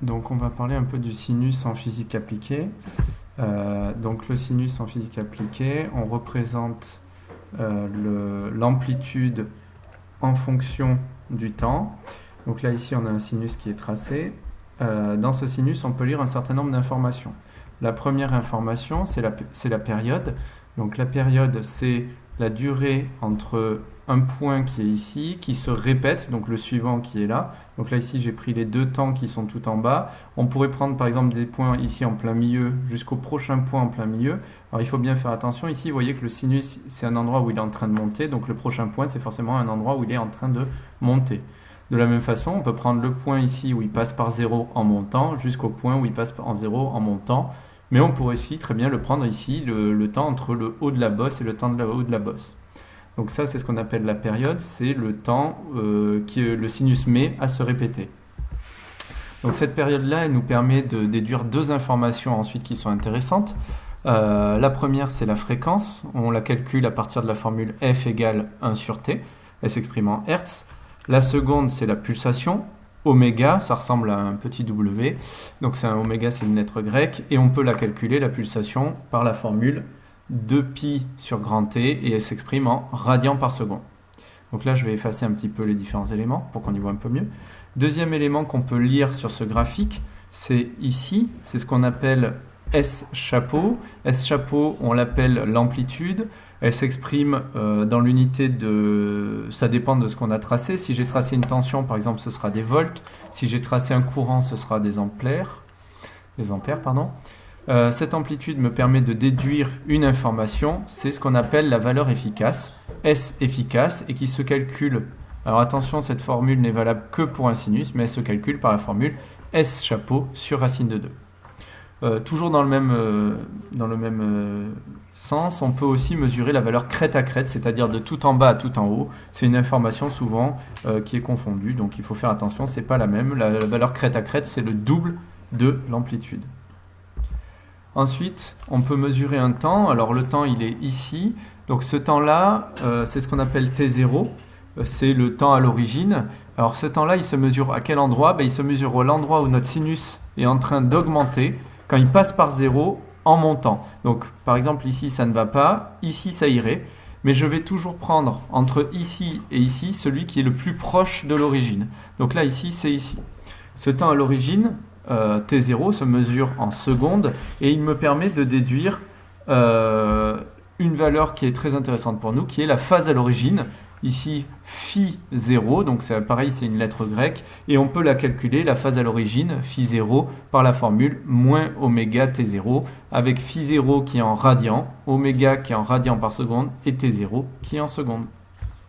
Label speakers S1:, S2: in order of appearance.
S1: Donc on va parler un peu du sinus en physique appliquée. Donc le sinus en physique appliquée, on représente l'amplitude en fonction du temps. Donc là ici on a un sinus qui est tracé. Dans ce sinus on peut lire un certain nombre d'informations. La première information c'est la période. Donc la période c'est la durée entre un point qui est ici, qui se répète, donc le suivant qui est là. Donc là ici j'ai pris les deux temps qui sont tout en bas. On pourrait prendre par exemple des points ici en plein milieu jusqu'au prochain point en plein milieu. Alors il faut bien faire attention, ici vous voyez que le sinus c'est un endroit où il est en train de monter, donc le prochain point c'est forcément un endroit où il est en train de monter. De la même façon, on peut prendre le point ici où il passe par 0 en montant jusqu'au point où il passe en 0 en montant. Mais on pourrait aussi très bien le prendre ici, le temps entre le haut de la bosse et le temps de la haut de la bosse. Donc ça, c'est ce qu'on appelle la période, c'est le temps que le sinus met à se répéter. Donc cette période-là, elle nous permet de déduire deux informations ensuite qui sont intéressantes. La première, c'est la fréquence. On la calcule à partir de la formule F égale 1 sur T. Elle s'exprime en Hertz. La seconde, c'est la pulsation. Oméga, ça ressemble à un petit W. Donc c'est un oméga, c'est une lettre grecque. Et on peut la calculer, la pulsation, par la formule 2pi sur grand T et elle s'exprime en radians par seconde. Donc là, je vais effacer un petit peu les différents éléments pour qu'on y voit un peu mieux. Deuxième élément qu'on peut lire sur ce graphique, c'est ici, c'est ce qu'on appelle S chapeau. S chapeau, on l'appelle l'amplitude. Elle s'exprime dans l'unité de... Ça dépend de ce qu'on a tracé. Si j'ai tracé une tension, par exemple, ce sera des volts. Si j'ai tracé un courant, ce sera des ampères. Cette amplitude me permet de déduire une information, c'est ce qu'on appelle la valeur efficace, S efficace, et qui se calcule, alors attention, cette formule n'est valable que pour un sinus, mais elle se calcule par la formule S chapeau sur racine de 2. Toujours dans le même sens, on peut aussi mesurer la valeur crête à crête, c'est-à-dire de tout en bas à tout en haut. C'est une information souvent qui est confondue, donc il faut faire attention, c'est pas la même. La valeur crête à crête, c'est le double de l'amplitude. Ensuite, on peut mesurer un temps. Alors le temps, il est ici. Donc ce temps-là, c'est ce qu'on appelle T0. C'est le temps à l'origine. Alors ce temps-là, il se mesure à quel endroit? Il se mesure à l'endroit où notre sinus est en train d'augmenter quand il passe par 0 en montant. Donc par exemple, ici, ça ne va pas. Ici, ça irait. Mais je vais toujours prendre entre ici et ici celui qui est le plus proche de l'origine. Donc là, ici, c'est ici. Ce temps à l'origine, T0 se mesure en secondes et il me permet de déduire une valeur qui est très intéressante pour nous, qui est la phase à l'origine. Ici, phi 0, donc c'est pareil, c'est une lettre grecque, et on peut la calculer, la phase à l'origine, phi 0, par la formule moins oméga T0, avec phi 0 qui est en radians, oméga qui est en radians par seconde, et T0 qui est en seconde.